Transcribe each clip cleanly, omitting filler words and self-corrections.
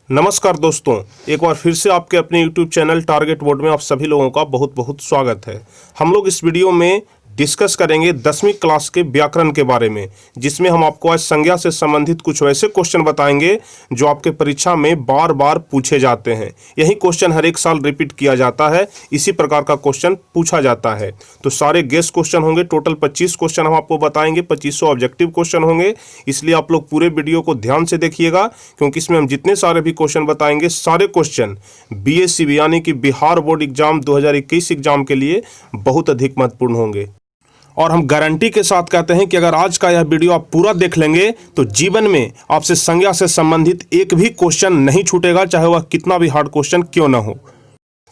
नमस्कार दोस्तों, एक बार फिर से आपके अपने YouTube चैनल टारगेट बोर्ड में आप सभी लोगों का बहुत बहुत स्वागत है। हम लोग इस वीडियो में डिस्कस करेंगे 10वीं क्लास के व्याकरण के बारे में, जिसमें हम आपको आज संज्ञा से संबंधित कुछ वैसे क्वेश्चन बताएंगे जो आपके परीक्षा में बार बार पूछे जाते हैं। यही क्वेश्चन हर एक साल रिपीट किया जाता है, इसी प्रकार का क्वेश्चन पूछा जाता है। तो सारे गेस क्वेश्चन होंगे, टोटल 25 क्वेश्चन हम आपको बताएंगे, 2500 ऑब्जेक्टिव क्वेश्चन होंगे। इसलिए आप लोग पूरे वीडियो को ध्यान से देखिएगा, क्योंकि इसमें हम जितने सारे भी क्वेश्चन बताएंगे सारे क्वेश्चन बीएससी यानी कि बिहार बोर्ड एग्जाम 2021 एग्जाम के लिए बहुत अधिक महत्वपूर्ण होंगे। और हम गारंटी के साथ कहते हैं कि अगर आज का यह वीडियो आप पूरा देख लेंगे तो जीवन में आपसे संज्ञा से संबंधित एक भी क्वेश्चन नहीं छूटेगा, चाहे वह कितना भी हार्ड क्वेश्चन क्यों ना हो।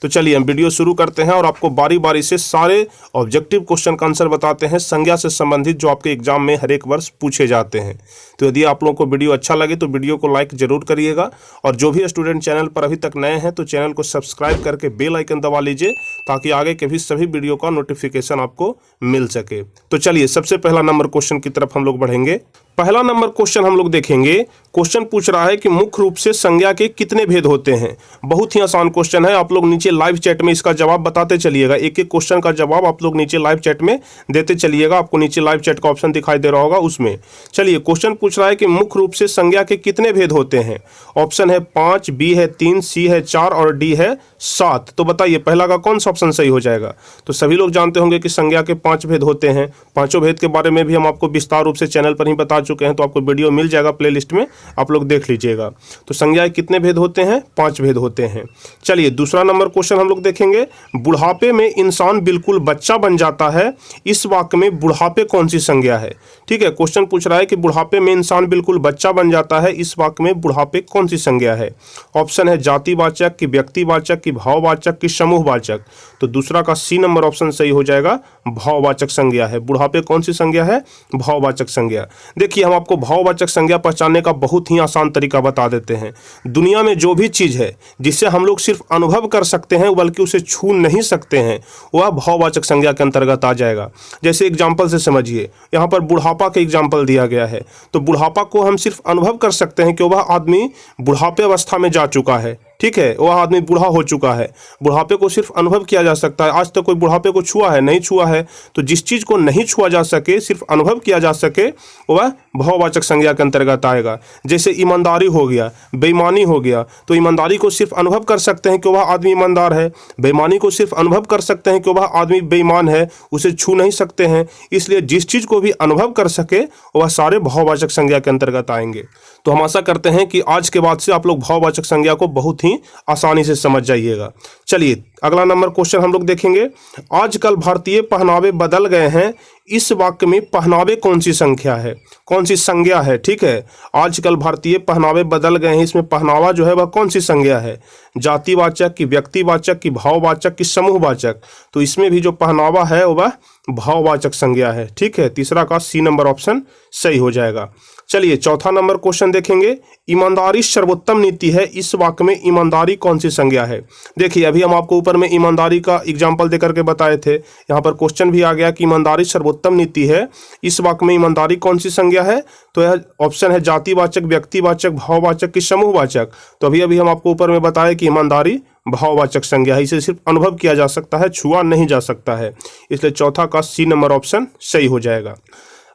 तो चलिए हम वीडियो शुरू करते हैं और आपको बारी बारी से सारे ऑब्जेक्टिव क्वेश्चन का आंसर बताते हैं संज्ञा से संबंधित, जो आपके एग्जाम में हर एक वर्ष पूछे जाते हैं। तो यदि आप लोगों को वीडियो अच्छा लगे तो वीडियो को लाइक जरूर करिएगा, और जो भी स्टूडेंट चैनल पर अभी तक नए हैं तो चैनल को सब्सक्राइब करके बेल आइकन दबा लीजिए, ताकि आगे के भी सभी वीडियो का नोटिफिकेशन आपको मिल सके। तो चलिए सबसे पहला नंबर क्वेश्चन की तरफ हम लोग बढ़ेंगे। पहला नंबर क्वेश्चन हम लोग देखेंगे। क्वेश्चन पूछ रहा है कि मुख्य रूप से संज्ञा के कितने भेद होते हैं। बहुत ही आसान क्वेश्चन है, आप लोग नीचे लाइव चैट में इसका जवाब बताते चलिएगा। एक एक क्वेश्चन का जवाब आप लोग नीचे लाइव चैट में देते चलिएगा। आपको नीचे लाइव चैट का ऑप्शन दिखाई दे रहा होगा, उसमें। चलिए क्वेश्चन पूछ रहा है कि मुख्य रूप से संज्ञा के कितने भेद होते हैं। ऑप्शन है 5, बी है 3, सी है 4 और डी है 7। तो बताइए पहला का कौन सा ऑप्शन सही हो जाएगा। तो सभी लोग जानते होंगे कि संज्ञा के 5 भेद होते हैं। पांचों भेद के बारे में भी हम आपको विस्तार रूप से चैनल पर ही बता चुके हैं, तो आपको वीडियो मिल जाएगा प्लेलिस्ट में, आप लोग देख लीजिएगा। तो संज्ञा कितने भेद होते हैं? 5 भेद होते हैं। चलिए दूसरा नंबर क्वेश्चन हम लोग देखेंगे। बुढ़ापे में इंसान बिल्कुल बच्चा बन जाता है, इस वाक्य में बुढ़ापे कौन सी संज्ञा है। ठीक है, क्वेश्चन पूछ रहा है कि बुढ़ापे में इंसान बिल्कुल बच्चा बन जाता है, इस वाक्य में बुढ़ापे कौन सी संज्ञा है। ऑप्शन है जातिवाचक की, व्यक्तिवाचक की, भाववाचक की, समूहवाचक। तो दूसरा का सी नंबर ऑप्शन सही हो जाएगा, भाववाचक संज्ञा है। बुढ़ापे कौन सी संज्ञा है? भाववाचक संज्ञा। देखिए हम आपको भाववाचक संज्ञा पहचानने का बहुत ही आसान तरीका बता देते हैं। दुनिया में जो भी चीज है जिसे हम लोग सिर्फ अनुभव कर सकते हैं, बल्कि उसे छू नहीं सकते हैं, वह भाववाचक संज्ञा के अंतर्गत आ जाएगा। जैसे एग्जाम्पल से समझिए, यहाँ पर बुढ़ापा का एग्जाम्पल दिया गया है। तो बुढ़ापा को हम सिर्फ अनुभव कर सकते हैं कि वह आदमी बुढ़ापे अवस्था में जा चुका है। ठीक है, वह आदमी बूढ़ा हो चुका है। बुढ़ापे को सिर्फ अनुभव किया जा सकता है। आज तक कोई बुढ़ापे को छुआ है? नहीं छुआ है। तो जिस चीज को नहीं छुआ जा सके, सिर्फ अनुभव किया जा सके, वह भाववाचक संज्ञा के अंतर्गत आएगा। जैसे ईमानदारी हो गया, बेईमानी हो गया। तो ईमानदारी को सिर्फ अनुभव कर सकते हैं कि वह आदमी ईमानदार है, बेईमानी को सिर्फ अनुभव कर सकते हैं कि वह आदमी बेईमान है, उसे छू नहीं सकते हैं। इसलिए जिस चीज को भी अनुभव कर सके वह सारे भाववाचक संज्ञा के अंतर्गत आएंगे। तो हम आशा करते हैं कि आज के बाद से आप लोग भाववाचक संज्ञा को बहुत ही आसानी से समझ जाइएगा। चलिए अगला नंबर क्वेश्चन हम लोग देखेंगे। आजकल भारतीय पहनावे बदल गए हैं, इस वाक्य में पहनावे कौन सी संख्या है, कौन सी संज्ञा है। ठीक है, आजकल भारतीय पहनावे बदल गए हैं, इसमें पहनावा जो है वह कौन सी संज्ञा है। जातिवाचक की, व्यक्तिवाचक की, भाववाचक की, समूहवाचक। तो इसमें भी जो पहनावा है वह भाववाचक संज्ञा है। ठीक है, तीसरा का सी नंबर ऑप्शन सही हो जाएगा। चलिए चौथा नंबर क्वेश्चन देखेंगे। ईमानदारी सर्वोत्तम नीति है, इस वाक्य में ईमानदारी कौन सी संज्ञा है। देखिए अभी हम आपको ऊपर में ईमानदारी का एग्जाम्पल देकर के बताए थे, यहाँ पर क्वेश्चन भी आ गया कि ईमानदारी सर्वोत्तम नीति है, इस वाक्य में ईमानदारी कौन सी संज्ञा है। तो यह ऑप्शन है जातिवाचक, व्यक्तिवाचक, भाववाचक की, समूहवाचक। तो अभी अभी हम आपको ऊपर में बताया कि ईमानदारी भाववाचक संज्ञा है, इसे सिर्फ अनुभव किया जा सकता है, छुआ नहीं जा सकता है। इसलिए चौथा का सी नंबर ऑप्शन सही हो जाएगा।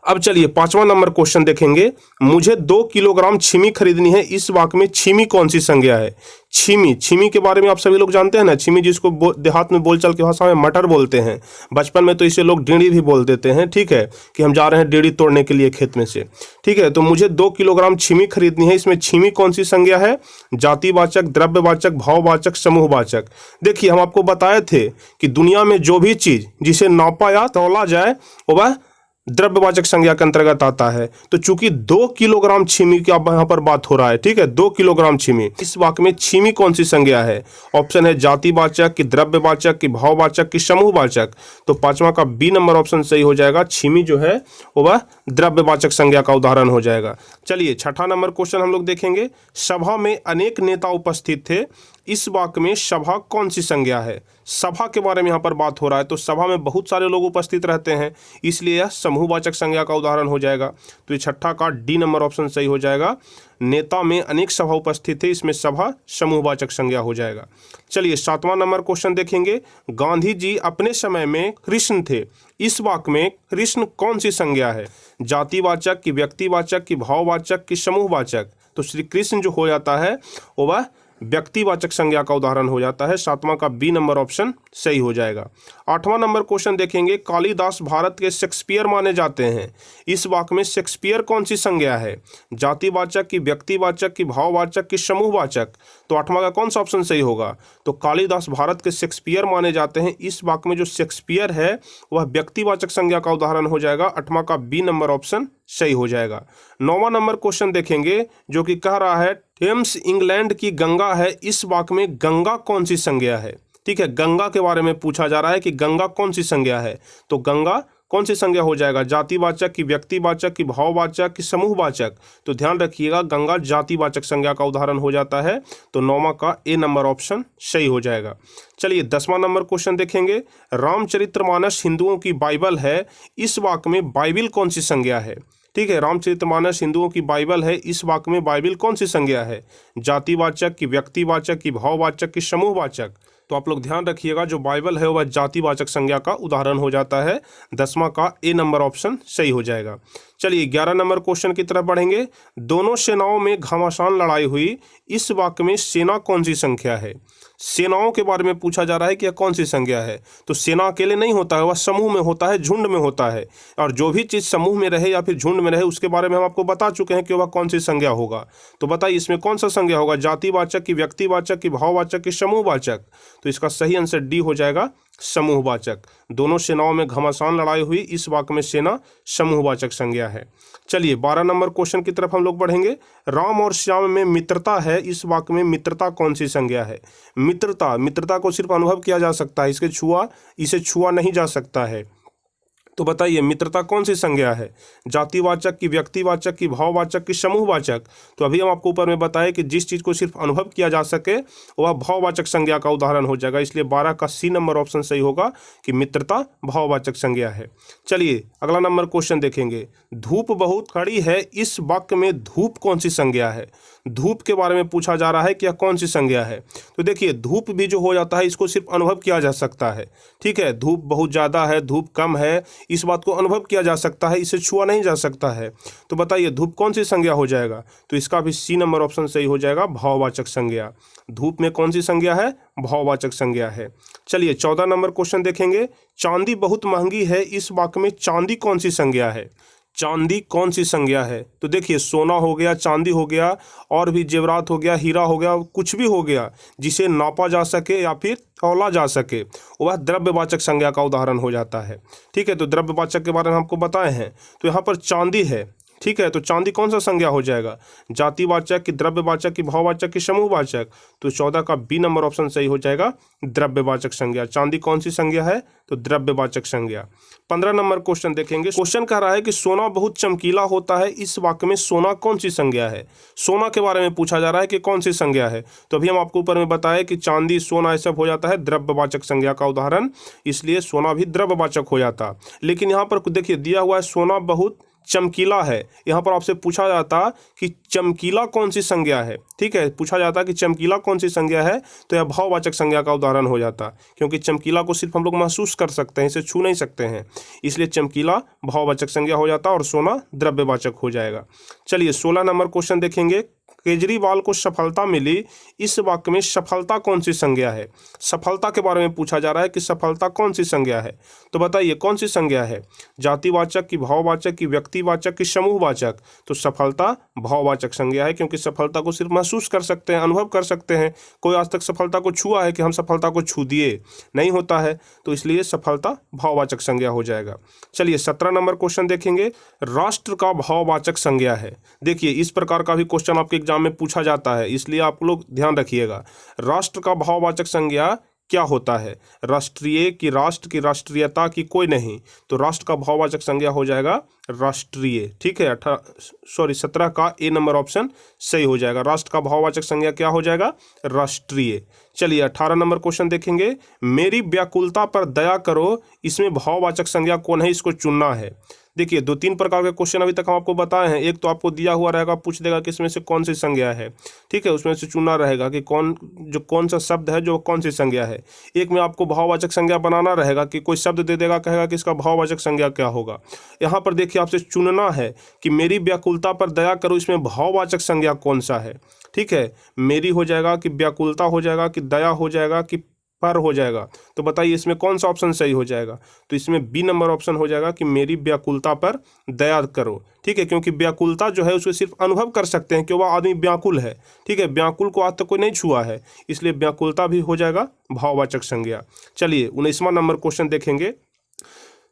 अब चलिए पांचवा नंबर क्वेश्चन देखेंगे। मुझे 2 किलोग्राम छीमी खरीदनी है, इस वाक्य में छीमी कौन सी संज्ञा है। छीमी, छीमी के बारे में आप सभी लोग जानते हैं ना। छीमी जिसको देहात में बोलचाल की भाषा में मटर बोलते हैं, बचपन में तो इसे लोग डेढ़ी भी बोल देते हैं। ठीक है, कि हम जा रहे हैं डेढ़ी तोड़ने के लिए खेत में से। ठीक है, तो मुझे 2 किलोग्राम छीमी खरीदनी है, इसमें छीमी कौन सी संज्ञा है। जातिवाचक, द्रव्यवाचक, भाववाचक, समूहवाचक। देखिए हम आपको बताए थे कि दुनिया में जो भी चीज जिसे नापा या तौला जाए वह द्रव्यवाचक संज्ञा के अंतर्गत आता है। तो चूंकि 2 किलोग्राम छीमी की अब यहाँ पर बात हो रहा है। ठीक है, 2 किलोग्राम छीमी, इस वाक्य में छीमी कौन सी संज्ञा है। ऑप्शन है जातिवाचक की, द्रव्यवाचक की, भाववाचक की, समूहवाचक। तो पांचवा का बी नंबर ऑप्शन सही हो जाएगा। छीमी जो है वह द्रव्यवाचक संज्ञा का उदाहरण हो जाएगा। चलिए छठा नंबर क्वेश्चन हम लोग देखेंगे। सभा में अनेक नेता उपस्थित थे, इस वाक्य में सभा कौन सी संज्ञा है। सभा के बारे में यहाँ पर बात हो रहा है, तो सभा में बहुत सारे लोग उपस्थित रहते हैं, इसलिए यह समूहवाचक संज्ञा का उदाहरण हो जाएगा। तो ये छठा का डी नंबर ऑप्शन सही हो जाएगा। नेता में अनेक सभा उपस्थित है, इसमें सभा समूहवाचक संज्ञा हो जाएगा। चलिए 7वां नंबर क्वेश्चन देखेंगे। गांधी जी अपने समय में कृष्ण थे। इस वाक्य में कृष्ण कौन सी संज्ञा है। जातिवाचक की, व्यक्तिवाचक की, भाववाचक की, समूहवाचक। तो श्री कृष्ण जो हो जाता है वह व्यक्तिवाचक संज्ञा का उदाहरण हो जाता है। 7वां का बी नंबर ऑप्शन सही हो जाएगा। 8वां नंबर क्वेश्चन देखेंगे। कालिदास भारत के शेक्सपियर माने जाते हैं। इस वाक्य में शेक्सपियर कौन सी संज्ञा है। जातिवाचक की, व्यक्तिवाचक की, भाववाचक की, समूहवाचक। तो 8वां का कौन सा ऑप्शन सही होगा। तो कालिदास भारत के शेक्सपियर माने जाते हैं। इस वाक्य में जो शेक्सपियर है वह व्यक्तिवाचक संज्ञा का उदाहरण हो जाएगा। 8वां का बी नंबर ऑप्शन सही हो जाएगा। 9वां नंबर क्वेश्चन देखेंगे जो कि कह रहा है थेम्स इंग्लैंड की गंगा है। इस वाक्य में गंगा कौन सी संज्ञा है। ठीक है, गंगा के बारे में पूछा जा रहा है कि गंगा कौन सी संज्ञा है। तो गंगा कौन सी संज्ञा हो जाएगा। जातिवाचक की, व्यक्तिवाचक की, भाववाचक की, समूहवाचक। तो ध्यान रखिएगा गंगा जातिवाचक संज्ञा का उदाहरण हो जाता है। तो 9वां का ए नंबर ऑप्शन सही हो जाएगा। चलिए 10वां नंबर क्वेश्चन देखेंगे। रामचरितमानस हिंदुओं की बाइबल है। इस वाक्य में बाइबिल कौन सी संज्ञा है। ठीक है, रामचरितमानस हिंदुओं की बाइबल है। इस वाक्य में बाइबिल कौन सी संज्ञा है। जातिवाचक की, व्यक्तिवाचक की, भाववाचक की, समूहवाचक। तो आप लोग ध्यान रखिएगा जो बाइबल है वह जातिवाचक संज्ञा का उदाहरण हो जाता है। 10वां का ए नंबर ऑप्शन सही हो जाएगा। चलिए 11 नंबर क्वेश्चन की तरफ बढ़ेंगे। दोनों सेनाओं में घमासान लड़ाई हुई। इस वाक्य में सेना कौन सी संख्या है। सेनाओं के बारे में पूछा जा रहा है कि यह कौन सी संज्ञा है। तो सेना अकेले नहीं होता है, वह समूह में होता है, झुंड में होता है। और जो भी चीज़ समूह में रहे या फिर झुंड में रहे उसके बारे में हम आपको बता चुके हैं कि वह कौन सी संज्ञा होगा। तो बताइए इसमें कौन सा संज्ञा होगा। जातिवाचक की, व्यक्तिवाचक की, भाववाचक की, समूहवाचक। तो इसका सही आंसर डी हो जाएगा, समूहवाचक। दोनों सेनाओं में घमासान लड़ाई हुई। इस वाक्य में सेना समूहवाचक संज्ञा है। चलिए 12 नंबर क्वेश्चन की तरफ हम लोग बढ़ेंगे। राम और श्याम में मित्रता है। इस वाक्य में मित्रता कौन सी संज्ञा है। मित्रता को सिर्फ अनुभव किया जा सकता है, इसे छुआ नहीं जा सकता है। तो बताइए मित्रता कौन सी संज्ञा है। जातिवाचक की, व्यक्तिवाचक की, भाववाचक की, समूहवाचक। तो अभी हम आपको ऊपर में बताएं कि जिस चीज़ को सिर्फ अनुभव किया जा सके वह भाववाचक संज्ञा का उदाहरण हो जाएगा। इसलिए 12 का सी नंबर ऑप्शन सही होगा कि मित्रता भाववाचक संज्ञा है। चलिए अगला नंबर क्वेश्चन देखेंगे। धूप बहुत कड़ी है। इस वाक्य में धूप कौन सी संज्ञा है। धूप के बारे में पूछा जा रहा है कि यह कौन सी संज्ञा है। तो देखिए धूप भी जो हो जाता है इसको सिर्फ अनुभव किया जा सकता है। ठीक है, धूप बहुत ज़्यादा है, धूप कम है, इस बात को अनुभव किया जा सकता है, इसे छुआ नहीं जा सकता है। तो बताइए धूप कौन सी संज्ञा हो जाएगा। तो इसका भी सी नंबर ऑप्शन सही हो जाएगा, भाववाचक संज्ञा। धूप में कौन सी संज्ञा है, भाववाचक संज्ञा है। चलिए 14 नंबर क्वेश्चन देखेंगे। चांदी बहुत महंगी है। इस वाक्य में चांदी कौन सी संज्ञा है। चांदी कौन सी संज्ञा है। तो देखिए सोना हो गया, चांदी हो गया, और भी जेवरात हो गया, हीरा हो गया, कुछ भी हो गया जिसे नापा जा सके या फिर तौला जा सके वह द्रव्यवाचक संज्ञा का उदाहरण हो जाता है। ठीक है, तो द्रव्यवाचक के बारे में हमको बताए हैं। तो यहाँ पर चांदी है। ठीक है, तो चांदी कौन सा संज्ञा हो जाएगा। जातिवाचक की, द्रव्यवाचक की, भाववाचक की, समूहवाचक। तो 14 का बी नंबर ऑप्शन सही हो जाएगा, द्रव्यवाचक संज्ञा। चांदी कौन सी संज्ञा है, तो द्रव्यवाचक संज्ञा। 15 नंबर क्वेश्चन देखेंगे। क्वेश्चन कह रहा है कि सोना बहुत चमकीला होता है। इस वाक्य में सोना कौन सी संज्ञा है। सोना के बारे में पूछा जा रहा है कि कौन सी संज्ञा है। तो अभी हम आपको ऊपर में बताएं कि चांदी, सोना, ये सब हो जाता है द्रव्यवाचक संज्ञा का उदाहरण, इसलिए सोना भी द्रव्यवाचक हो जाता। लेकिन यहाँ पर देखिए दिया हुआ है सोना बहुत चमकीला है। यहाँ पर आपसे पूछा जाता कि चमकीला कौन सी संज्ञा है। ठीक है, पूछा जाता कि चमकीला कौन सी संज्ञा है, तो यह भाववाचक संज्ञा का उदाहरण हो जाता, क्योंकि चमकीला को सिर्फ हम लोग महसूस कर सकते हैं, इसे छू नहीं सकते हैं, इसलिए चमकीला भाववाचक संज्ञा हो जाता और सोना द्रव्यवाचक हो जाएगा। चलिए 16 नंबर क्वेश्चन देखेंगे। केजरीवाल को सफलता मिली। इस वाक्य में सफलता कौन सी संज्ञा है। सफलता के बारे में पूछा जा रहा है कि सफलता कौन सी संज्ञा है। तो बताइए कौन सी संज्ञा है। जातिवाचक की, भाववाचक की, व्यक्तिवाचक की, समूहवाचक। तो सफलता भाववाचक संज्ञा है, क्योंकि सफलता को सिर्फ महसूस कर सकते हैं, अनुभव कर सकते हैं। कोई आज तक सफलता को छुआ है कि हम सफलता को छू दिए, नहीं होता है, तो इसलिए सफलता भाववाचक संज्ञा हो जाएगा। चलिए 17 नंबर क्वेश्चन देखेंगे। राष्ट्र का भाववाचक संज्ञा है। देखिए इस प्रकार का भी क्वेश्चन आपके एग्जाम में पूछा जाता है, इसलिए आप लोग ध्यान रखिएगा। राष्ट्र का भाववाचक संज्ञा क्या होता है? राष्ट्रीय की राष्ट्र की राष्ट्रीयता की कोई नहीं, तो राष्ट्र का भाववाचक संज्ञा हो जाएगा राष्ट्रीय। ठीक है, 17 का ए नंबर ऑप्शन सही हो जाएगा। राष्ट्र का भाववाचक संज्ञा क्या हो जाएगा? राष्ट्रीय। चलिए 18 नंबर क्वेश्चन देखेंगे। मेरी व्याकुलता पर दया करो, इसमें भाववाचक संज्ञा कौन है? इसको चुनना है। देखिए 2-3 प्रकार के क्वेश्चन अभी तक हम आपको बताए हैं। एक तो आपको दिया हुआ रहेगा, पूछ देगा कि इसमें से कौन सी संज्ञा है। ठीक है, उसमें से चुनना रहेगा कि कौन सा शब्द है जो कौन सी संज्ञा है। एक में आपको भाववाचक संज्ञा बनाना रहेगा कि कोई शब्द दे देगा, कहेगा कि इसका भाववाचक संज्ञा क्या होगा। यहाँ पर देखिए आपसे चुनना है कि मेरी व्याकुलता पर दया करो, इसमें भाववाचक संज्ञा कौन सा है। ठीक है, मेरी हो जाएगा कि व्याकुलता हो जाएगा कि दया हो जाएगा कि पर हो जाएगा। तो बताइए इसमें कौन सा ऑप्शन सही हो जाएगा? तो इसमें बी नंबर ऑप्शन हो जाएगा कि मेरी व्याकुलता पर दया करो। ठीक है, क्योंकि व्याकुलता जो है उसको सिर्फ अनुभव कर सकते हैं कि वह आदमी व्याकुल है। ठीक है, व्याकुल को आज तक कोई नहीं छुआ है, इसलिए व्याकुलता भी हो जाएगा भाववाचक संज्ञा। चलिए 19वां नंबर क्वेश्चन देखेंगे।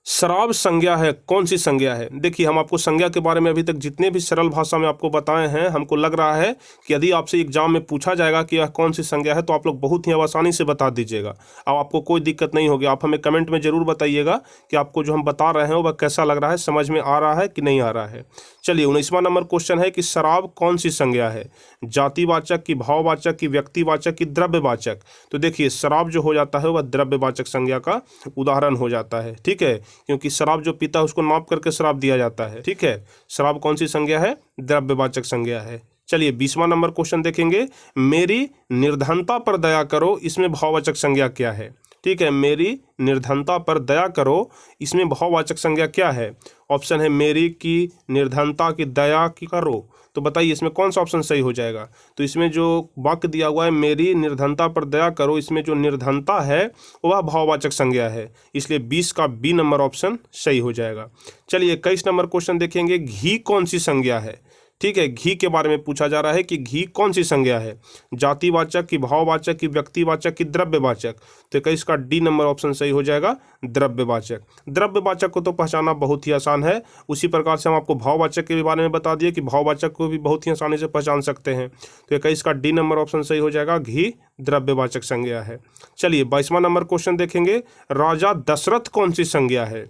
शराब संज्ञा है, कौन सी संज्ञा है? देखिए हम आपको संज्ञा के बारे में अभी तक जितने भी सरल भाषा में आपको बताए हैं, हमको लग रहा है कि यदि आपसे एग्जाम में पूछा जाएगा कि यह कौन सी संज्ञा है तो आप लोग बहुत ही आसानी से बता दीजिएगा। अब आपको कोई दिक्कत नहीं होगी। आप हमें कमेंट में जरूर बताइएगा कि आपको जो हम बता रहे हैं वह कैसा लग रहा है, समझ में आ रहा है कि नहीं आ रहा है। चलिए 19वां नंबर क्वेश्चन है कि शराब कौन सी संज्ञा है? जातिवाचक की, भाववाचक की, व्यक्तिवाचक की, द्रव्यवाचक? तो देखिए शराब जो हो जाता है वह द्रव्यवाचक संज्ञा का उदाहरण हो जाता है। ठीक है, क्योंकि शराब जो पीता है उसको नाप करके शराब दिया जाता है। ठीक है, शराब कौन सी संज्ञा है? द्रव्यवाचक संज्ञा है। चलिए 20वां नंबर क्वेश्चन देखेंगे। मेरी निर्धनता पर दया करो, इसमें भाववाचक संज्ञा क्या है? ठीक है, मेरी निर्धनता पर दया करो, इसमें भाववाचक संज्ञा क्या है? ऑप्शन है मेरी की, निर्धनता की, दया की करो। तो बताइए इसमें कौन सा ऑप्शन सही हो जाएगा? तो इसमें जो वाक्य दिया हुआ है मेरी निर्धनता पर दया करो, इसमें जो निर्धनता है वह भाववाचक संज्ञा है, इसलिए 20 का बी नंबर ऑप्शन सही हो जाएगा। चलिए 21 नंबर क्वेश्चन देखेंगे। घी कौन सी संज्ञा है? ठीक है, घी के बारे में पूछा जा रहा है कि घी कौन सी संज्ञा है? जातिवाचक की, भाववाचक की, व्यक्तिवाचक की, द्रव्यवाचक? तो 21 का डी नंबर ऑप्शन सही हो जाएगा द्रव्यवाचक। द्रव्यवाचक को तो पहचानना बहुत ही आसान है। उसी प्रकार से हम आपको भाववाचक के बारे में बता दिए कि भाववाचक को भी बहुत ही आसानी से पहचान सकते हैं। तो 21 का डी नंबर ऑप्शन सही हो जाएगा, घी द्रव्यवाचक संज्ञा है। चलिए 22वां नंबर क्वेश्चन देखेंगे। राजा दशरथ कौन सी संज्ञा है?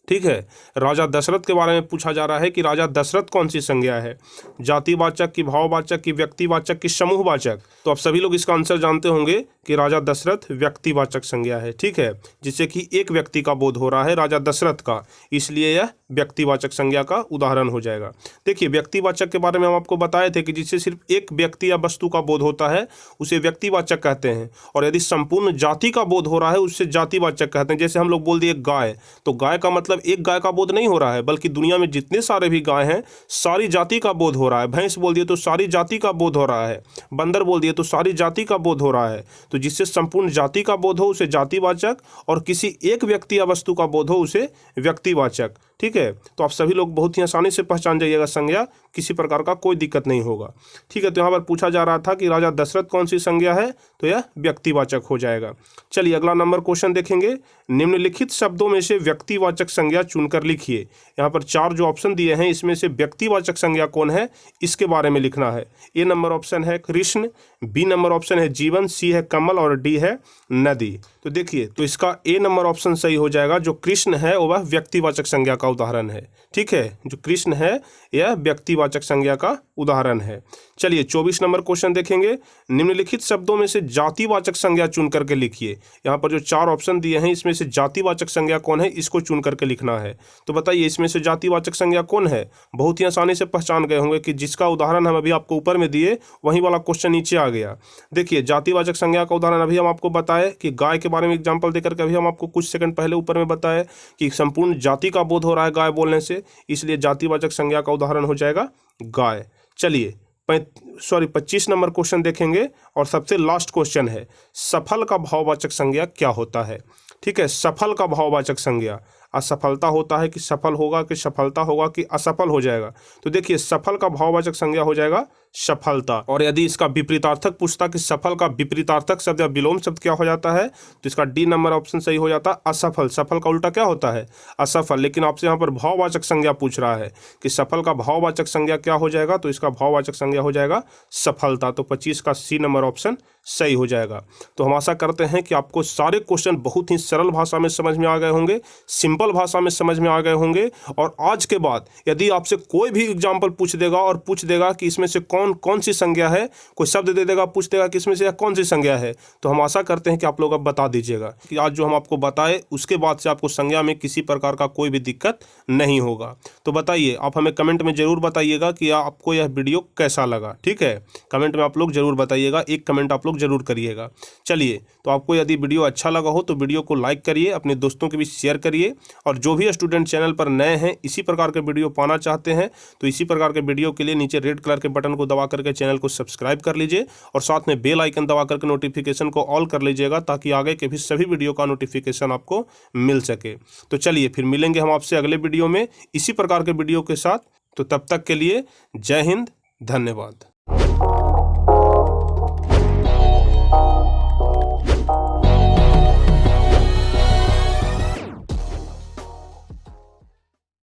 ठीक है, राजा दशरथ के बारे में पूछा जा रहा है कि राजा दशरथ कौन सी संज्ञा है? जातिवाचक की, भाववाचक की, व्यक्तिवाचक की, समूहवाचक? तो आप सभी लोग इसका आंसर जानते होंगे कि राजा दशरथ व्यक्तिवाचक संज्ञा है। ठीक है, जिससे कि एक व्यक्ति का बोध हो रहा है राजा दशरथ का, इसलिए यह व्यक्तिवाचक संज्ञा का उदाहरण हो जाएगा। देखिए व्यक्तिवाचक के बारे में हम आपको बताए थे कि जिससे सिर्फ एक व्यक्ति या वस्तु का बोध होता है उसे व्यक्तिवाचक कहते हैं, और यदि संपूर्ण जाति का बोध हो रहा है उससे जातिवाचक कहते हैं। जैसे हम लोग बोल दिए गाय, तो गाय का मतलब एक गाय का बोध नहीं हो रहा है, बल्कि दुनिया में जितने सारे भी गाय हैं सारी जाति का बोध हो रहा है। भैंस बोल दिए तो सारी जाति का बोध हो रहा है, बंदर बोल दिए तो सारी जाति का बोध हो रहा है। तो जिससे संपूर्ण जाति का बोध हो उसे जातिवाचक, और किसी एक व्यक्ति या वस्तु का बोध हो उसे व्यक्तिवाचक। ठीक है, तो आप सभी लोग बहुत ही आसानी से पहचान जाइएगा संज्ञा, किसी प्रकार का कोई दिक्कत नहीं होगा। ठीक है, तो यहाँ पर पूछा जा रहा था कि राजा दशरथ कौन सी संज्ञा है, तो यह व्यक्तिवाचक हो जाएगा। चलिए अगला नंबर क्वेश्चन देखेंगे। निम्नलिखित शब्दों में से व्यक्तिवाचक संज्ञा चुनकर लिखिए। यहाँ पर 4 जो ऑप्शन दिए हैं इसमें से व्यक्तिवाचक संज्ञा कौन है इसके बारे में लिखना है। ए नंबर ऑप्शन है कृष्ण, बी नंबर ऑप्शन है जीवन, सी है कमल और डी है नदी। तो देखिए, तो इसका ए नंबर ऑप्शन सही हो जाएगा। जो कृष्ण है वह व्यक्तिवाचक संज्ञा का उदाहरण है। ठीक है, जो कृष्ण है यह व्यक्तिवाचक संज्ञा का उदाहरण है। चलिए 24 नंबर क्वेश्चन देखेंगे। निम्नलिखित शब्दों में से जातिवाचक संज्ञा चुन करके लिखिए। यहाँ पर जो 4 ऑप्शन दिए हैं इसमें से जातिवाचक संज्ञा कौन है इसको चुन करके लिखना है। तो बताइए इसमें से जातिवाचक संज्ञा कौन है? बहुत ही आसानी से पहचान गए होंगे कि जिसका उदाहरण हम अभी आपको ऊपर में दिए वही वाला क्वेश्चन नीचे आ गया। देखिए जातिवाचक संज्ञा का उदाहरण अभी हम आपको बताए कि गाय के बारे में एग्जाम्पल देकर के अभी हम आपको कुछ सेकंड पहले ऊपर में बताए कि संपूर्ण जाति का बोध हो रहा है गाय बोलने से, इसलिए जातिवाचक संज्ञा का उदाहरण हो जाएगा गाय। चलिए 25 नंबर क्वेश्चन देखेंगे और सबसे लास्ट क्वेश्चन है, सफल का भाववाचक संज्ञा क्या होता है? ठीक है, सफल का भाववाचक संज्ञा असफलता होता है कि सफल होगा कि सफलता होगा कि असफल हो जाएगा? तो देखिए सफल का भाववाचक संज्ञा हो जाएगा सफलता। और यदि इसका विपरीतार्थक पूछता कि सफल का विपरीतार्थक शब्द या विलोम शब्द क्या हो जाता है, तो इसका डी नंबर ऑप्शन सही हो जाता है, असफल। सफल का उल्टा क्या होता है, असफल। लेकिन आपसे यहाँ पर भाववाचक संज्ञा पूछ रहा है कि सफल का भाववाचक संज्ञा क्या हो जाएगा, तो इसका भाववाचक संज्ञा हो जाएगा सफलता। तो 25 का सी नंबर ऑप्शन सही हो जाएगा। तो हम आशा करते हैं कि आपको सारे क्वेश्चन बहुत ही सरल भाषा में समझ में आ गए होंगे, सिंपल भाषा में समझ में आ गए होंगे। और आज के बाद यदि आपसे कोई भी एग्जाम्पल पूछ देगा और पूछ देगा कि इसमें से कौन कौन सी संज्ञा है, कोई शब्द दे देगा, पूछ देगा कि इसमें से कौन सी संज्ञा है, तो हम आशा करते हैं कि आप लोग अब बता दीजिएगा कि आज जो हम आपको बताए उसके बाद से आपको संज्ञा में किसी प्रकार का कोई भी दिक्कत नहीं होगा। तो बताइए, आप हमें कमेंट में जरूर बताइएगा कि आपको यह वीडियो कैसा लगा। ठीक है, कमेंट में आप लोग जरूर बताइएगा, एक कमेंट आप लोग जरूर करिएगा। चलिए, तो आपको यदि वीडियो अच्छा लगा हो तो वीडियो को लाइक करिए, अपने दोस्तों के बीच शेयर करिए। और जो भी स्टूडेंट चैनल पर नए हैं, इसी प्रकार के वीडियो पाना चाहते हैं, तो इसी प्रकार के वीडियो के लिए नीचे रेड कलर के बटन को दबा करके चैनल को सब्सक्राइब कर लीजिए और साथ में बेल आइकन दबा करके नोटिफिकेशन को ऑल कर लीजिएगा, ताकि आगे के भी सभी वीडियो का नोटिफिकेशन आपको मिल सके। तो चलिए, फिर मिलेंगे हम आपसे अगले वीडियो में इसी प्रकार के वीडियो के साथ। तो तब तक के लिए जय हिंद, धन्यवाद।